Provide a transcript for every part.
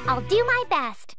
I'll do my best.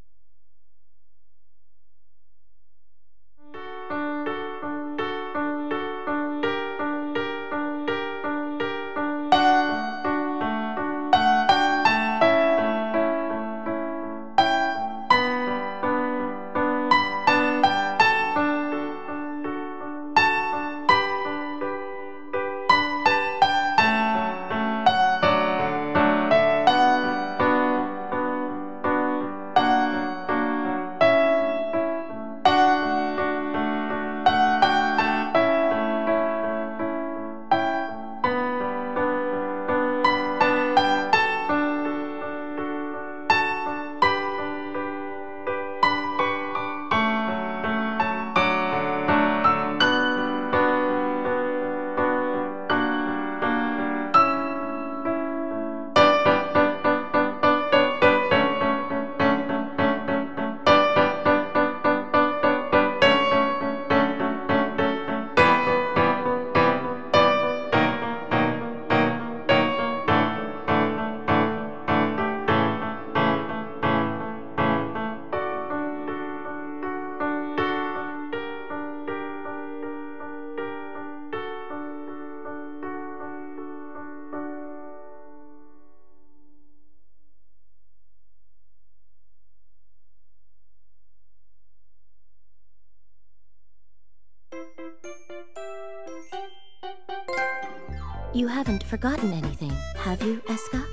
You haven't forgotten anything, have you, Escha?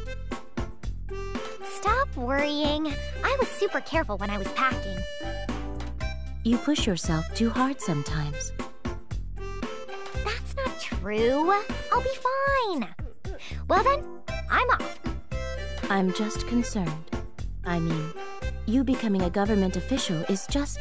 Stop worrying. I was super careful when I was packing. You push yourself too hard sometimes. That's not true. I'll be fine. Well then, I'm off. I'm just concerned. I mean, you becoming a government official is just...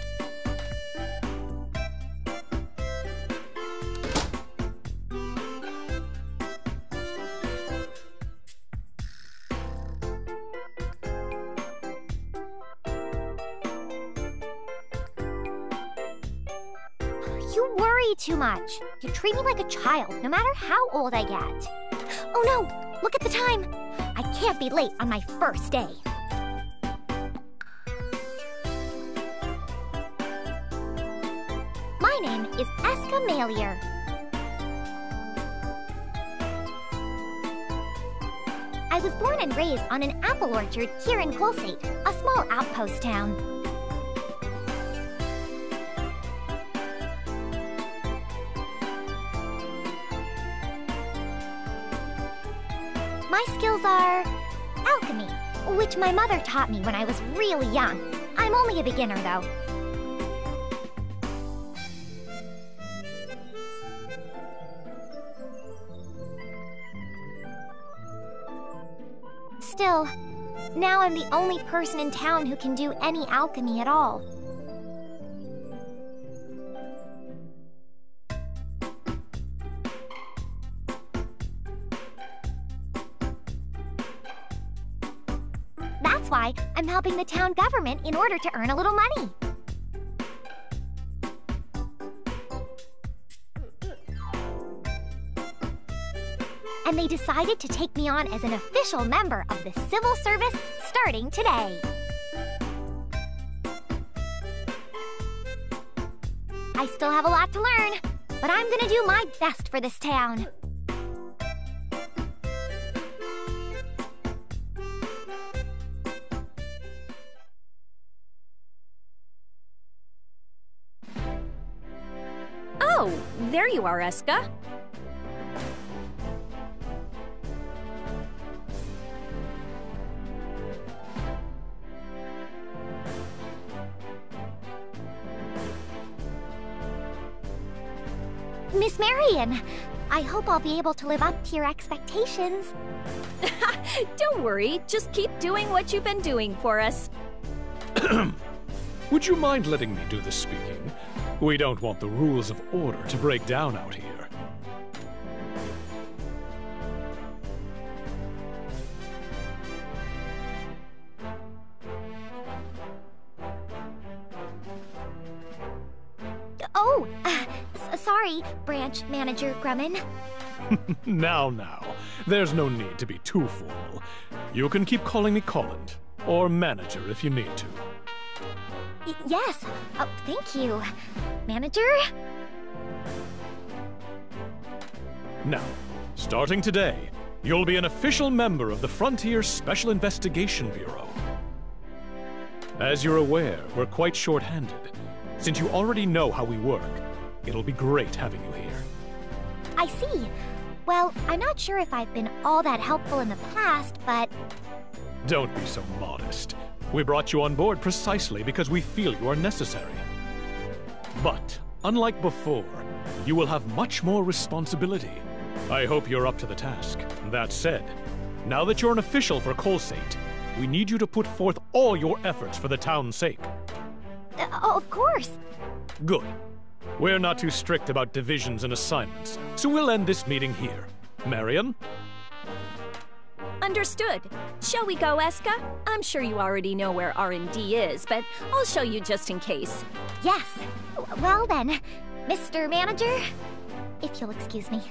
You worry too much. You treat me like a child, no matter how old I get. Oh no! Look at the time! I can't be late on my first day. My name is Escha Logy. I was born and raised on an apple orchard here in Kolsate, a small outpost town. My skills are alchemy, which my mother taught me when I was really young. I'm only a beginner, though. Still, now I'm the only person in town who can do any alchemy at all. That's why I'm helping the town government in order to earn a little money. And they decided to take me on as an official member of the civil service starting today. I still have a lot to learn, but I'm gonna do my best for this town. Oh, there you are, Escha. Miss Marion, I hope I'll be able to live up to your expectations. Don't worry, just keep doing what you've been doing for us. Would you mind letting me do the speaking? We don't want the rules of order to break down out here. Oh, sorry, Branch Manager Grumman. Now, there's no need to be too formal. You can keep calling me Colin. Or manager if you need to. Yes. Oh, thank you. Manager? Now, starting today, you'll be an official member of the Frontier Special Investigation Bureau. As you're aware, we're quite short-handed. Since you already know how we work, it'll be great having you here. I see. Well, I'm not sure if I've been all that helpful in the past, but... Don't be so modest. We brought you on board precisely because we feel you are necessary. But, unlike before, you will have much more responsibility. I hope you're up to the task. That said, now that you're an official for Colsate, we need you to put forth all your efforts for the town's sake. Of course. Good. We're not too strict about divisions and assignments, so we'll end this meeting here. Marion? Understood. Shall we go, Escha? I'm sure you already know where R&D is, but I'll show you just in case. Yes. Well then, Mr. Manager, if you'll excuse me.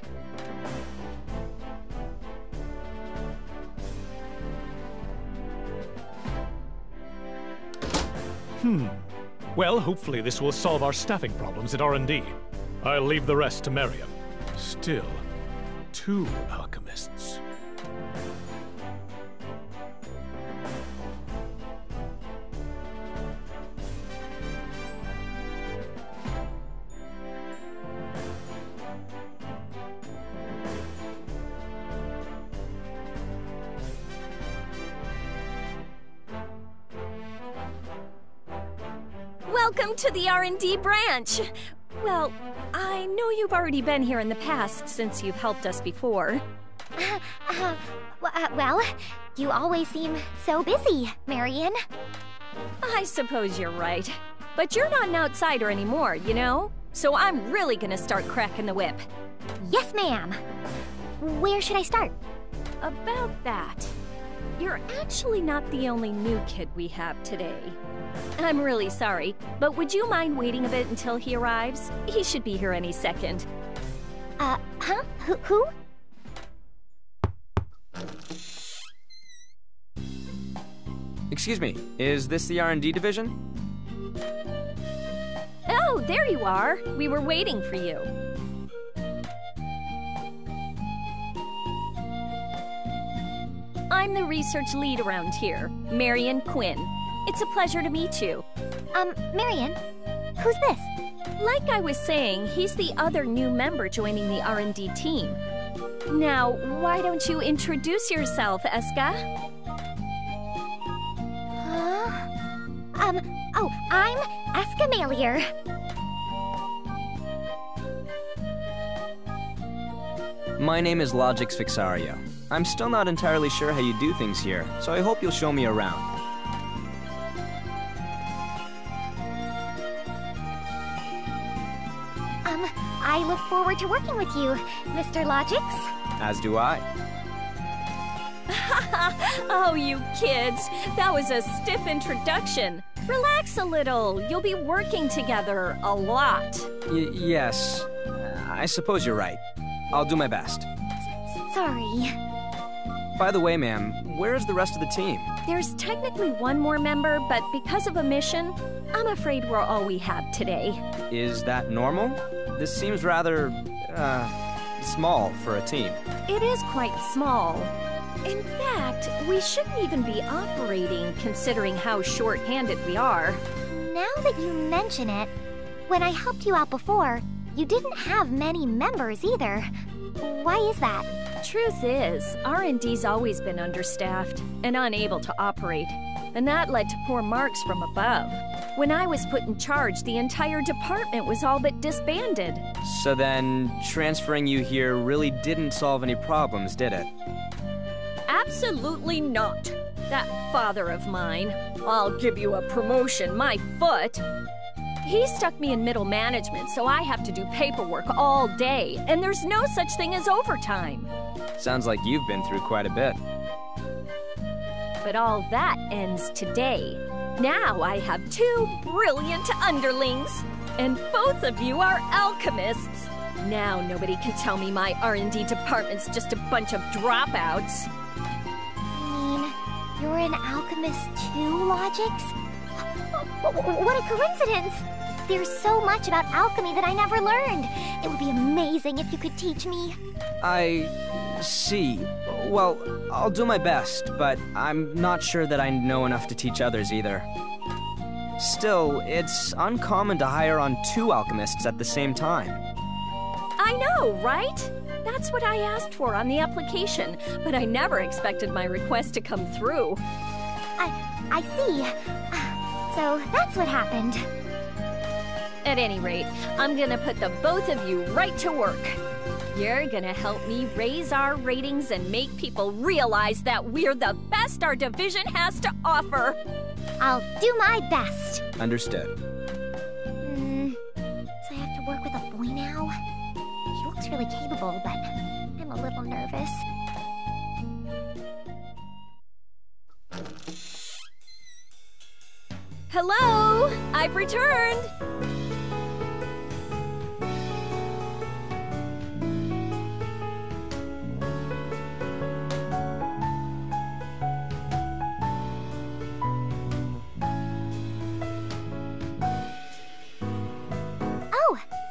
Well, hopefully this will solve our staffing problems at R&D. I'll leave the rest to Marion. Still, 2 alchemists. Welcome to the R&D branch! Well, I know you've already been here in the past since you've helped us before. Well, you always seem so busy, Marion. I suppose you're right. But you're not an outsider anymore, you know? So I'm really gonna start cracking the whip. Yes, ma'am. Where should I start? About that, you're actually not the only new kid we have today. I'm really sorry, but would you mind waiting a bit until he arrives? He should be here any second. Huh? Who? Excuse me, is this the R&D division? Oh, there you are. We were waiting for you. I'm the research lead around here, Marion Quinn. It's a pleasure to meet you. Marion, who's this? Like I was saying, he's the other new member joining the R&D team. Now, why don't you introduce yourself, Escha? Oh, I'm Escha Logy. My name is Logix Fixario. I'm still not entirely sure how you do things here, so I hope you'll show me around. I look forward to working with you, Mr. Logix. As do I. Oh, you kids. That was a stiff introduction. Relax a little. You'll be working together a lot. Yes. I suppose you're right. I'll do my best. Sorry. By the way, ma'am, where is the rest of the team? There's technically one more member, but because of a mission, I'm afraid we're all we have today. Is that normal? This seems rather, small for a team. It is quite small. In fact, we shouldn't even be operating considering how short-handed we are. Now that you mention it, when I helped you out before, you didn't have many members either. Why is that? Truth is, R&D's always been understaffed and unable to operate, and that led to poor marks from above. When I was put in charge, the entire department was all but disbanded. So then, transferring you here really didn't solve any problems, did it? Absolutely not. That father of mine, I'll give you a promotion, my foot. He stuck me in middle management, so I have to do paperwork all day, and there's no such thing as overtime. Sounds like you've been through quite a bit. But all that ends today. Now I have 2 brilliant underlings, and both of you are alchemists. Now nobody can tell me my R&D department's just a bunch of dropouts. You're an alchemist too, Logix? What a coincidence! There's so much about alchemy that I never learned. It would be amazing if you could teach me. I see. Well, I'll do my best, but I'm not sure that I know enough to teach others either. Still, it's uncommon to hire on 2 alchemists at the same time. I know, right? That's what I asked for on the application, but I never expected my request to come through. I see. So that's what happened. At any rate, I'm gonna put the both of you right to work. You're gonna help me raise our ratings and make people realize that we're the best our division has to offer. I'll do my best. Understood. So I have to work with a boy now? He looks really capable, but I'm a little nervous. Hello! I've returned!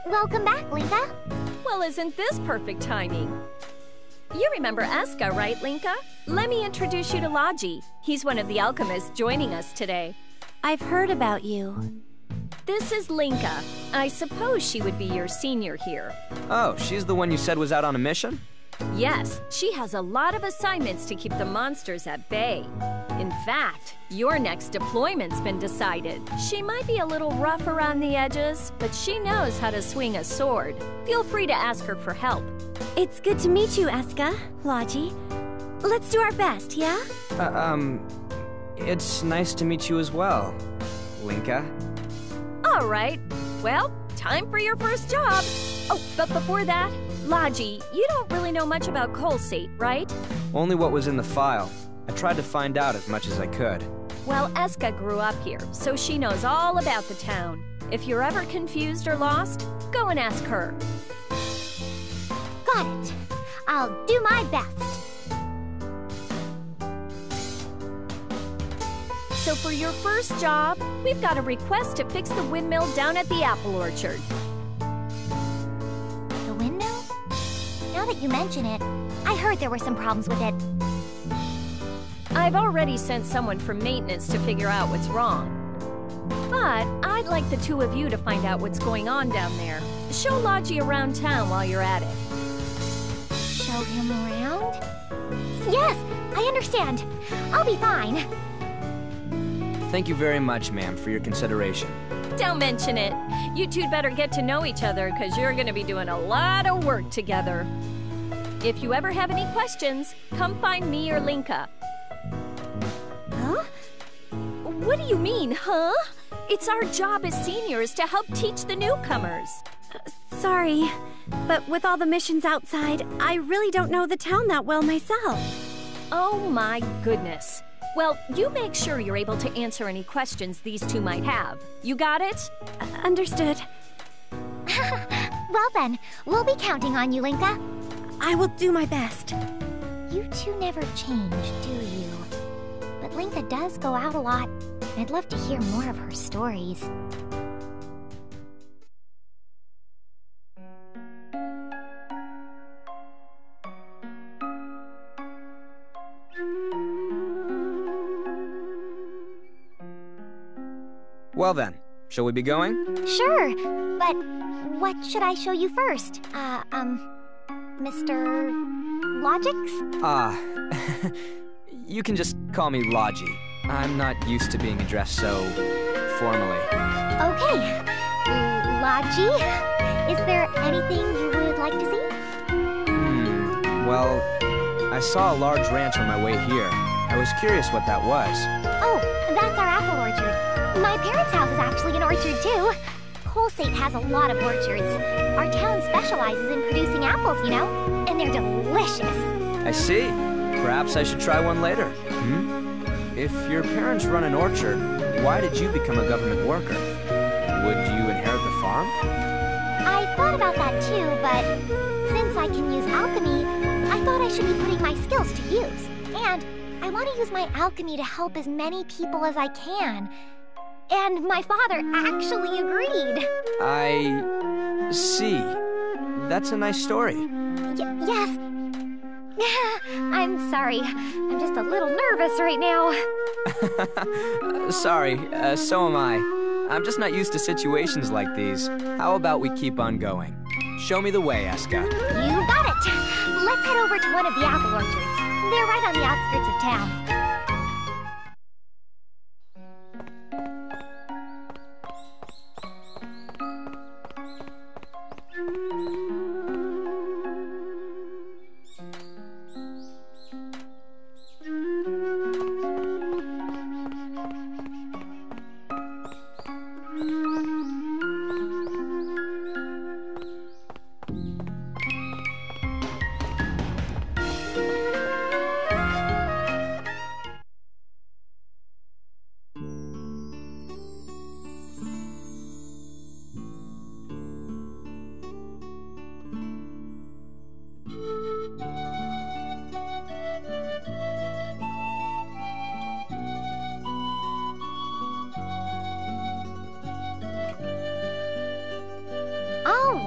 Welcome back, Linka. Well, isn't this perfect timing? You remember Escha, right, Linka? Let me introduce you to Logy. He's one of the alchemists joining us today. I've heard about you. This is Linka. I suppose she would be your senior here. Oh, she's the one you said was out on a mission? Yes, she has a lot of assignments to keep the monsters at bay. In fact, your next deployment's been decided. She might be a little rough around the edges, but she knows how to swing a sword. Feel free to ask her for help. It's good to meet you, Escha Logy. Let's do our best, yeah? It's nice to meet you as well, Linka. All right. Well, time for your first job. Oh, but before that, Logy, you don't really know much about Colsate, right? Only what was in the file. I tried to find out as much as I could. Well, Escha grew up here, so she knows all about the town. If you're ever confused or lost, go and ask her. Got it. I'll do my best. So for your first job, we've got a request to fix the windmill down at the apple orchard. The windmill? Now that you mention it, I heard there were some problems with it. I've already sent someone from maintenance to figure out what's wrong. But I'd like the two of you to find out what's going on down there. Show Logy around town while you're at it. Show him around? Yes, I understand. I'll be fine. Thank you very much, ma'am, for your consideration. Don't mention it. You two'd better get to know each other, because you're going to be doing a lot of work together. If you ever have any questions, come find me or Linka. Huh? What do you mean, huh? It's our job as seniors to help teach the newcomers. Sorry, but with all the missions outside, I really don't know the town that well myself. Oh my goodness. Well, you make sure you're able to answer any questions these two might have. You got it? Understood. Well then, we'll be counting on you, Linka. I will do my best. You two never change, do you? But Linka does go out a lot, and I'd love to hear more of her stories. Well then, shall we be going? Sure, but what should I show you first? Mr. Logix? You can just call me Logy. I'm not used to being addressed so formally. Okay. Logy, is there anything you would like to see? Well, I saw a large ranch on my way here. I was curious what that was. Oh, that's our apple orchard. My parents' house is actually an orchard, too. Colsate has a lot of orchards. Our town specializes in producing apples, you know? And they're delicious. I see. Perhaps I should try one later. If your parents run an orchard, why did you become a government worker? Would you inherit the farm? I thought about that too, but since I can use alchemy, I thought I should be putting my skills to use. And I want to use my alchemy to help as many people as I can. And my father actually agreed. I see. That's a nice story. Yes. I'm sorry. I'm just a little nervous right now. Sorry, so am I. I'm just not used to situations like these. How about we keep on going? Show me the way, Escha. You got it. Let's head over to one of the apple orchards. They're right on the outskirts of town.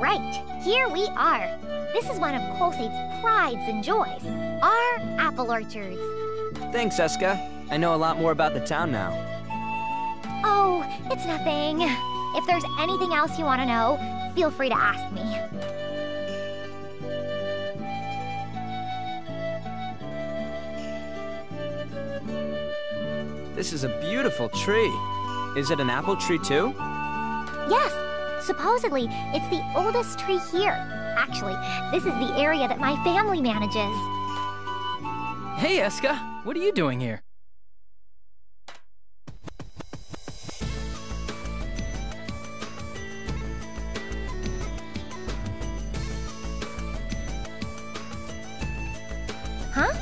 Right, here we are. This is one of Colsate's prides and joys, our apple orchards. Thanks, Escha. I know a lot more about the town now. Oh, it's nothing. If there's anything else you want to know, feel free to ask me. This is a beautiful tree. Is it an apple tree too? Yes. Supposedly, it's the oldest tree here. Actually, this is the area that my family manages. Hey, Escha! What are you doing here? Huh?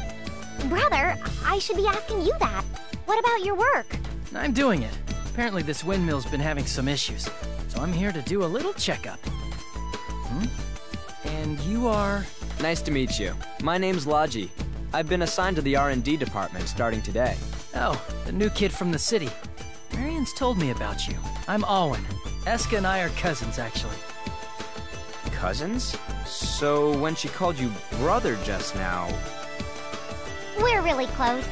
Brother, I should be asking you that. What about your work? I'm doing it. Apparently this windmill's been having some issues. So I'm here to do a little checkup. And you are? Nice to meet you. My name's Logy. I've been assigned to the R&D department starting today. Oh, the new kid from the city. Marian's told me about you. I'm Alwyn. Escha and I are cousins, actually. Cousins? So when she called you brother just now... We're really close.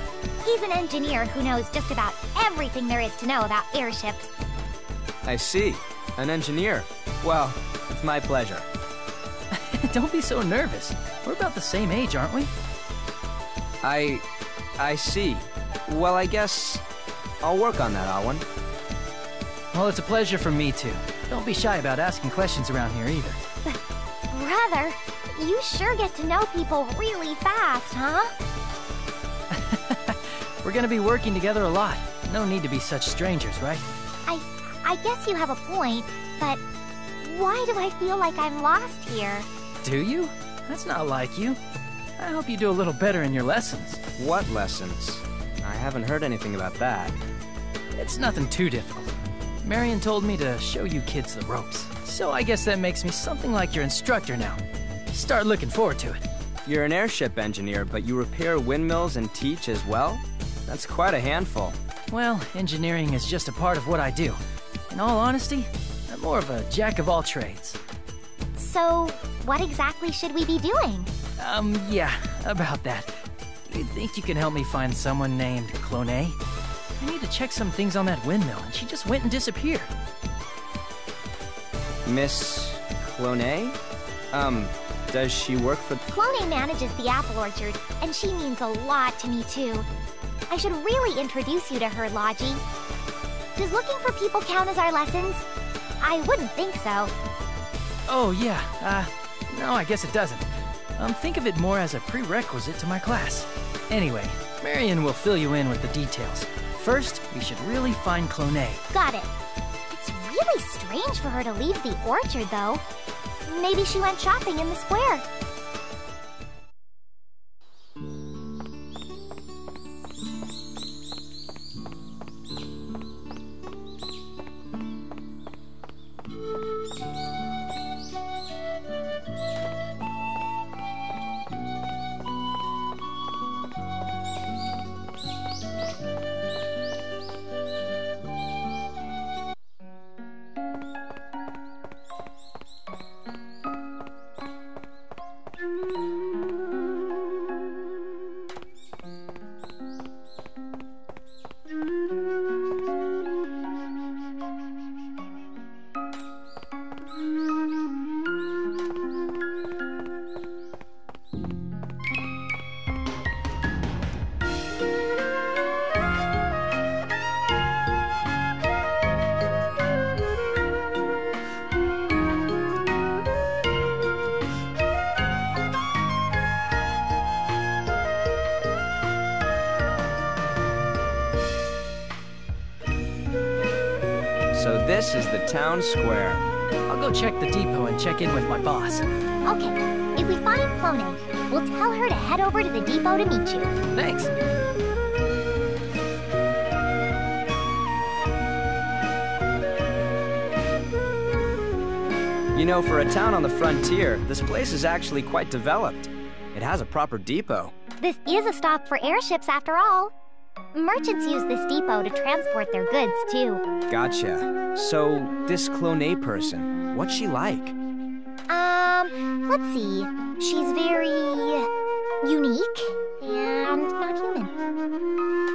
He's an engineer who knows just about everything there is to know about airships. I see. An engineer. Well, it's my pleasure. Don't be so nervous. We're about the same age, aren't we? I see. Well, I guess I'll work on that, Alwyn. Well, it's a pleasure for me too. Don't be shy about asking questions around here either. Brother, you sure get to know people really fast, huh? We're gonna be working together a lot. No need to be such strangers, right? I guess you have a point, but why do I feel like I'm lost here? Do you? That's not like you. I hope you do a little better in your lessons. What lessons? I haven't heard anything about that. It's nothing too difficult. Marian told me to show you kids the ropes. So I guess that makes me something like your instructor now. Start looking forward to it. You're an airship engineer, but you repair windmills and teach as well? That's quite a handful. Well, engineering is just a part of what I do. In all honesty, I'm more of a jack of all trades. So, what exactly should we be doing? Yeah, about that. Do you think you can help me find someone named Cloné? I need to check some things on that windmill, and she just went and disappeared. Miss Cloné? Does she work for... Cloné manages the apple orchard, and she means a lot to me too. I should really introduce you to her, Logy. Does looking for people count as our lessons? I wouldn't think so. Oh, yeah. No, I guess it doesn't. Think of it more as a prerequisite to my class. Anyway, Marian will fill you in with the details. First, we should really find Cloné. Got it. It's really strange for her to leave the orchard, though. Maybe she went shopping in the square. So this is the town square. I'll go check the depot and check in with my boss. Okay, if we find Clone, we'll tell her to head over to the depot to meet you. Thanks. You know, for a town on the frontier, this place is actually quite developed. It has a proper depot. This is a stop for airships after all. Merchants use this depot to transport their goods, too. Gotcha. So, this Clone person, what's she like? Let's see. She's very unique and not human.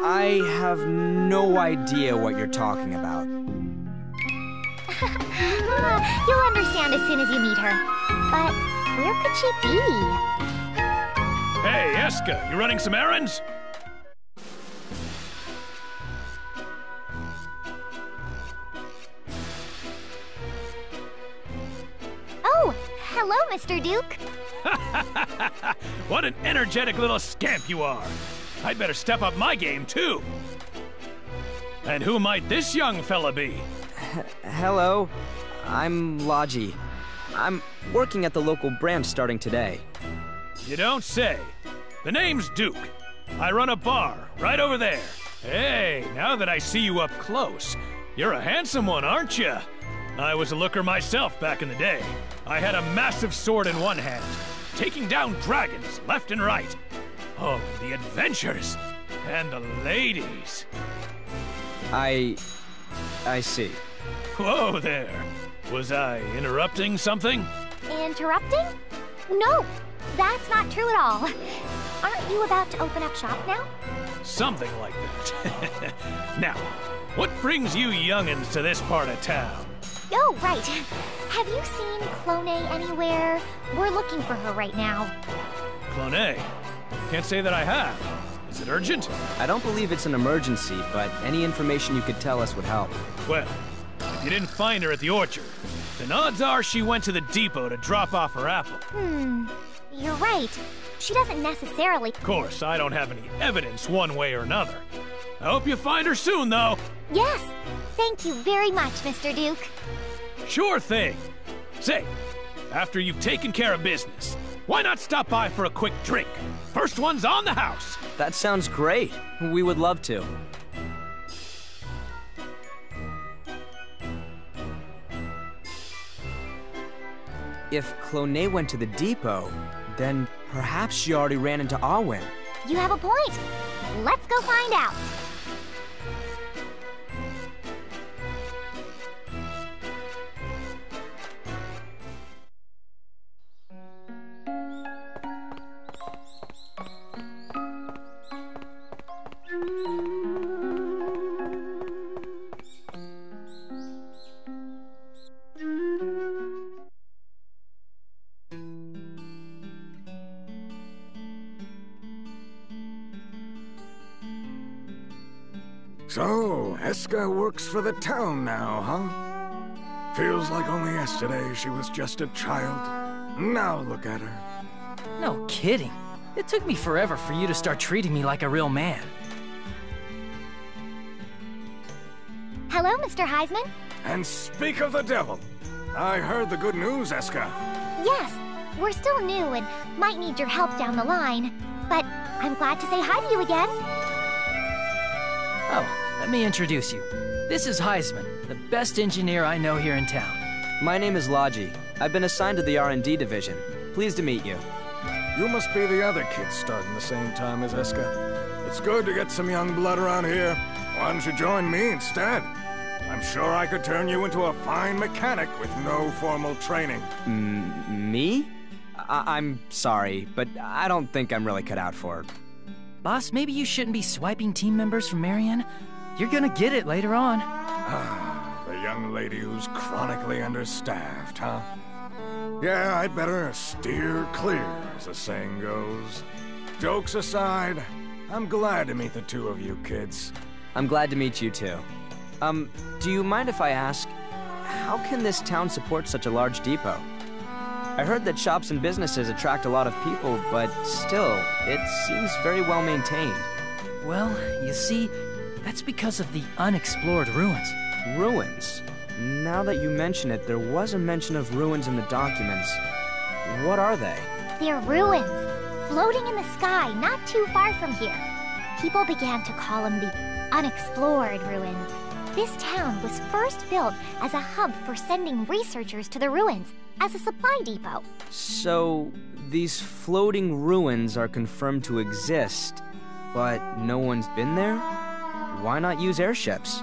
I have no idea what you're talking about. You'll understand as soon as you meet her. But where could she be? Hey, Escha, you running some errands? Oh, hello, Mr. Duke. What an energetic little scamp you are. I'd better step up my game, too. And who might this young fella be? Hello, I'm Logy. I'm working at the local branch starting today. You don't say. The name's Duke. I run a bar right over there. Hey, now that I see you up close, you're a handsome one, aren't you? I was a looker myself back in the day. I had a massive sword in one hand, taking down dragons left and right. Oh, the adventures and the ladies. I see. Whoa there. Was I interrupting something? Interrupting? No, that's not true at all. Aren't you about to open up shop now? Something like that. Now, what brings you youngins to this part of town? Oh, right. Have you seen Clone anywhere? We're looking for her right now. Clone? Can't say that I have. Is it urgent? I don't believe it's an emergency, but any information you could tell us would help. Well, if you didn't find her at the orchard, then odds are she went to the depot to drop off her apple. You're right. She doesn't necessarily... Of course, I don't have any evidence one way or another. I hope you find her soon, though. Yes. Thank you very much, Mr. Duke. Sure thing. Say, after you've taken care of business, why not stop by for a quick drink? First one's on the house. That sounds great. We would love to. If Clone went to the depot, then perhaps she already ran into Arwen. You have a point. Let's go find out. So, Escha works for the town now, huh? Feels like only yesterday she was just a child. Now look at her. No kidding. It took me forever for you to start treating me like a real man. Hello, Mr. Heisman. And speak of the devil, I heard the good news, Escha. Yes, we're still new and might need your help down the line. But I'm glad to say hi to you again. Oh, let me introduce you. This is Heisman, the best engineer I know here in town. My name is Logy. I've been assigned to the R&D division. Pleased to meet you. You must be the other kids starting the same time as Escha. It's good to get some young blood around here. Why don't you join me instead? I'm sure I could turn you into a fine mechanic with no formal training. Me? I'm sorry, but I don't think I'm really cut out for it. Boss, maybe you shouldn't be swiping team members from Marion. You're gonna get it later on. The young lady who's chronically understaffed, huh? Yeah, I'd better steer clear, as the saying goes. Jokes aside, I'm glad to meet the two of you kids. I'm glad to meet you too. Do you mind if I ask, how can this town support such a large depot? I heard that shops and businesses attract a lot of people, but still, it seems very well maintained. Well, you see, that's because of the unexplored ruins. Ruins? Now that you mention it, there was a mention of ruins in the documents. What are they? They're ruins, floating in the sky not too far from here. People began to call them the unexplored ruins. This town was first built as a hub for sending researchers to the ruins, as a supply depot. So, these floating ruins are confirmed to exist, but no one's been there? Why not use airships?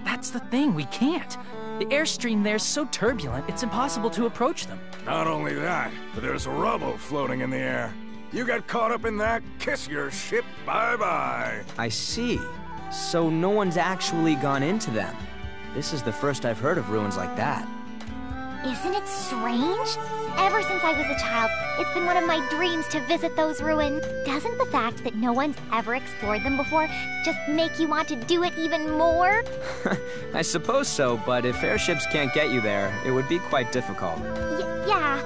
That's the thing, we can't. The airstream there's so turbulent, it's impossible to approach them. Not only that, but there's rubble floating in the air. You get caught up in that, kiss your ship bye-bye. I see. So no one's actually gone into them. This is the first I've heard of ruins like that. Isn't it strange? Ever since I was a child, it's been one of my dreams to visit those ruins. Doesn't the fact that no one's ever explored them before just make you want to do it even more? I suppose so, but if airships can't get you there, it would be quite difficult. Yeah,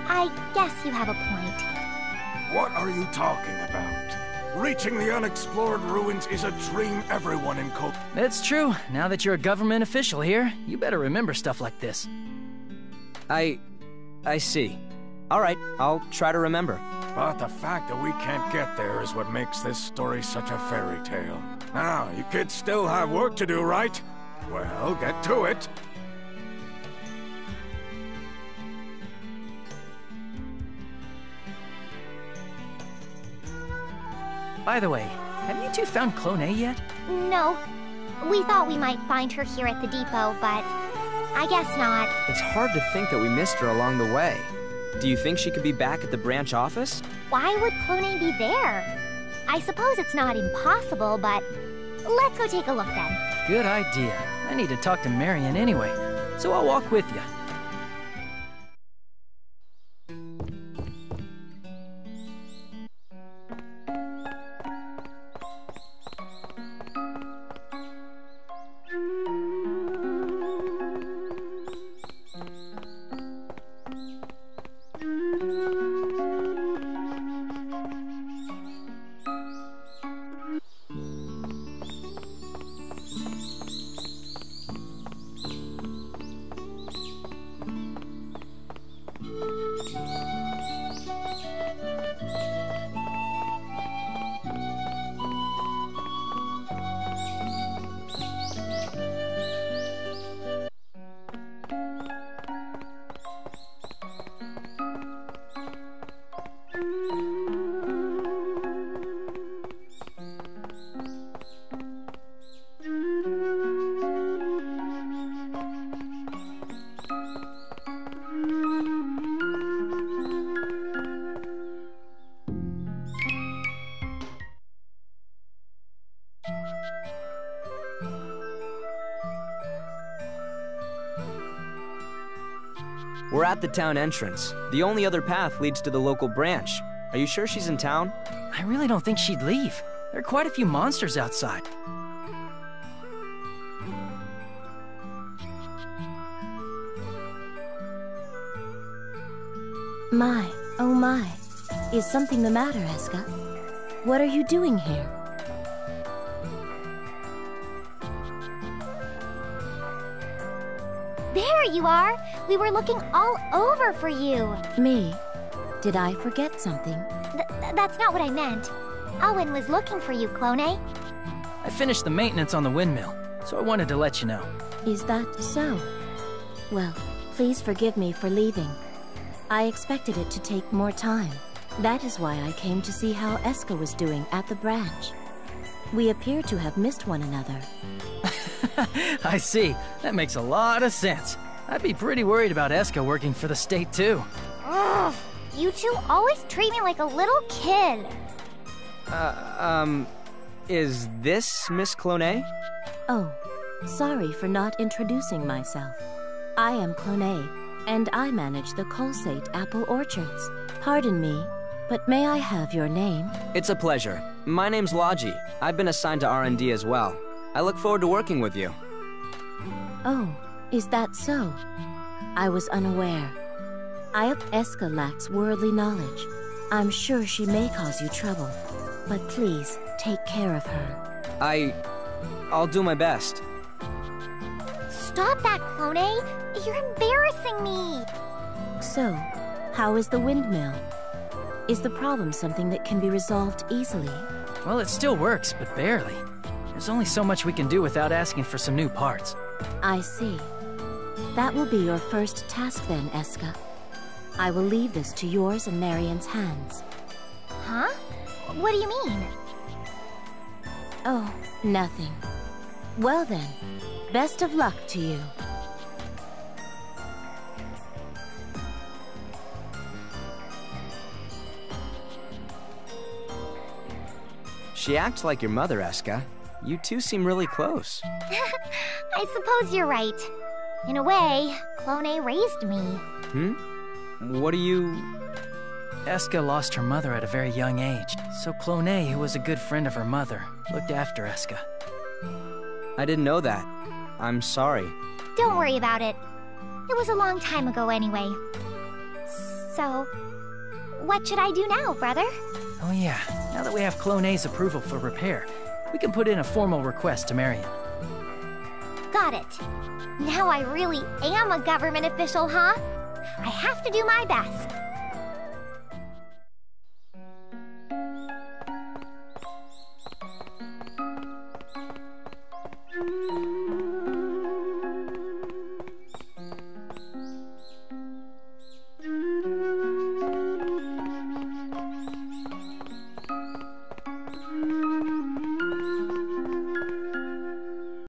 I guess you have a point. What are you talking about? Reaching the unexplored ruins is a dream everyone in Col- It's true. Now that you're a government official here, you better remember stuff like this. I see. All right, I'll try to remember. But the fact that we can't get there is what makes this story such a fairy tale. Now, you kids still have work to do, right? Well, get to it. By the way, have you two found Clone A yet? No. We thought we might find her here at the depot, but I guess not. It's hard to think that we missed her along the way. Do you think she could be back at the branch office? Why would Clone A be there? I suppose it's not impossible, but let's go take a look then. Good idea. I need to talk to Marion anyway, so I'll walk with you. We're at the town entrance. The only other path leads to the local branch. Are you sure she's in town? I really don't think she'd leave. There are quite a few monsters outside. My, oh my. Is something the matter, Escha? What are you doing here? There you are! We were looking all over for you. Me? Did I forget something? That's not what I meant. Owen was looking for you, Clone A. I finished the maintenance on the windmill, so I wanted to let you know. Is that so? Well, please forgive me for leaving. I expected it to take more time. That is why I came to see how Escha was doing at the branch. We appear to have missed one another. I see. That makes a lot of sense. I'd be pretty worried about Escha working for the state, too. Ugh, you two always treat me like a little kid. Is this Miss Clone A? Oh, sorry for not introducing myself. I am Clone A, and I manage the Colsate apple orchards. Pardon me, but may I have your name? It's a pleasure. My name's Logy. I've been assigned to R&D as well. I look forward to working with you. Oh, is that so? I was unaware. Escha lacks worldly knowledge. I'm sure she may cause you trouble, but please take care of her. I'll do my best. Stop that, Clone! You're embarrassing me! So, how is the windmill? Is the problem something that can be resolved easily? Well, it still works, but barely. There's only so much we can do without asking for some new parts. I see. That will be your first task then, Escha. I will leave this to yours and Marion's hands. Huh? What do you mean? Oh, nothing. Well then, best of luck to you. She acts like your mother, Escha. You two seem really close. I suppose you're right. In a way, Clone raised me. What do you... Escha lost her mother at a very young age, so Clone, who was a good friend of her mother, looked after Escha. I didn't know that. I'm sorry. Don't worry about it. It was a long time ago anyway. So, what should I do now, brother? Oh yeah, now that we have Clone's approval for repair, we can put in a formal request to Marion. Got it. Now I really am a government official, huh? I have to do my best.